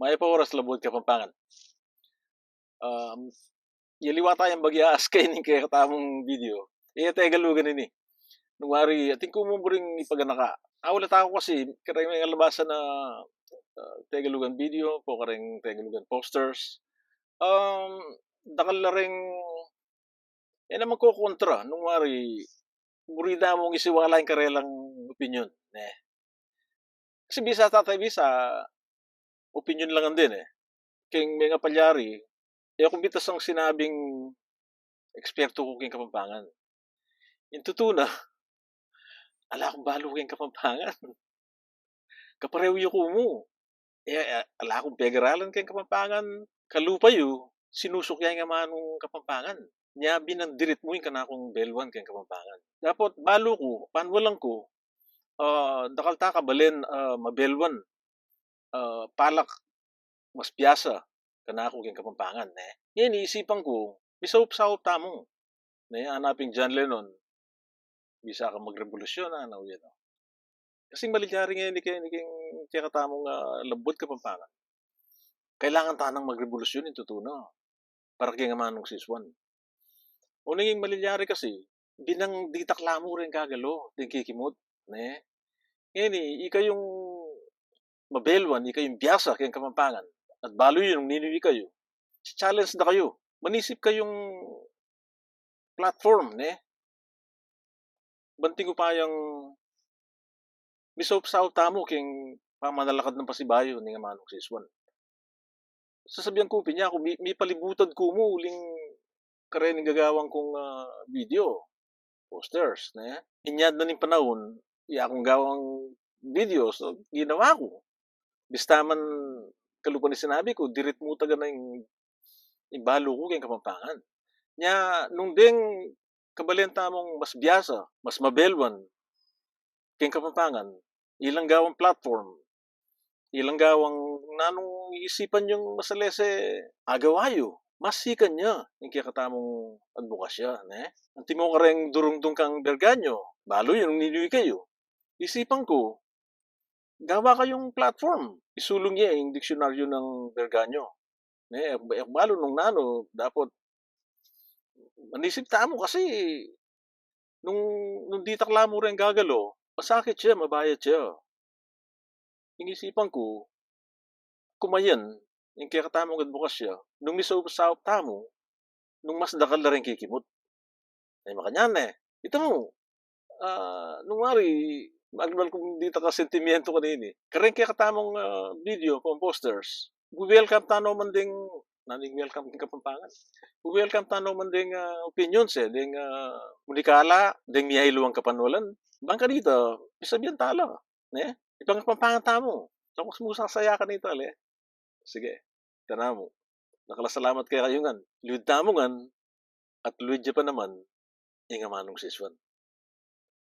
Maipaoras labod Kapampangan. Yaliwa tayong bagyaas kainin kaya katamong video. Tegalugan ini. Nung wari, ating kumuburing ipaganaka. Wala ako kasi, karang may alabasan na Tegalugan video, po karang Tegalugan posters. Dakal na rin, naman ko kontra. Nung wari, murida mong isiwala yung karelang opinion. Kasi bisa tatay, bisa, opinion lang din King may nga palyari, kung bitas ang sinabing eksperto ko king Kapampangan. Yung tutuna, ala akong balo king Kapampangan. Kapareho ko mo. Ala akong pegaralan king Kapampangan. Kalupayo, sinusukya nga manong Kapampangan. Nya binandirit mo yung kanakong belwan king Kapampangan. Dapat balo ko, panwalang ko, dakal ta kabalen mabelwan. Palak mas piyasa kanako king Kapampangan. Yan, iisipan ko, bisaup-saup tamong. Anaping John Lennon, bisa ka magrevolusyon, yan. Kasi maligyari ngayon ni kaya katamong labot Kapampangan. Kailangan tanang magrevolusyon, yung tutuna. Para kaya nga manong siswan. O naging maligyari kasi, binang ditaklamo rin kagalo, din kikimot. Yan ika yung mabelwan, ika yung biyasa kaya Kapampangan. At balo yun, ninuwi kayo. Challenge na kayo. Manisip kayong platform, Banting ko pa yung misaup-saup tamo king pamanalakad ng pasibayo ni nga manong siswan. Sasabihan ko pinya ako, may palibutan ko mo uling karening gagawang kong video, posters, Inyad na ning panahon, akong gawang videos, so, ginawa ko. Bistaman kalupan ni sinabi ko, dirit mo taga na yung ibalo ko kayong Kapampangan. Nya, nung ding kabalenta mong mas biyasa, mas mabelwan, kayong Kapampangan, ilang gawang platform, ilang gawang nanong iisipan yung masalese agawayo, masikan niya yung kakatamong advokasya, Anti mo ka rin durungdung kang berganyo, balo yun, niluwi kayo. Isipan ko, gawa kayong platform, isulong niya yung diksyonaryo ng berganyo. Balo nung nano, dapat manisip tamo kasi nung ditaklamo rin gagalo, masakit siya, mabayad siya. Ingisipan ko, kumayan, yung kaya katamong advokasya, nung misaup-saup tamo, nung mas dakal na rin kikimot. Makanyan Ito mo, nung wari, magmal kung dito ka sentimiento kanini. Karen kaya katamong video, posters, welcome tano man ding, naning welcome king Kapampangan. Welcome tano man ding opinions ding munikala, ding miyailuwang kapanwalan. Bangka dito, isabihan tala. Ipang Kapampangan tamo. So, mas musasaya ka nito, Sige, tana mo. Nakalasalamat kaya kayo ngan. Luid tamo ngan, at luid pa naman, inga manong siswan.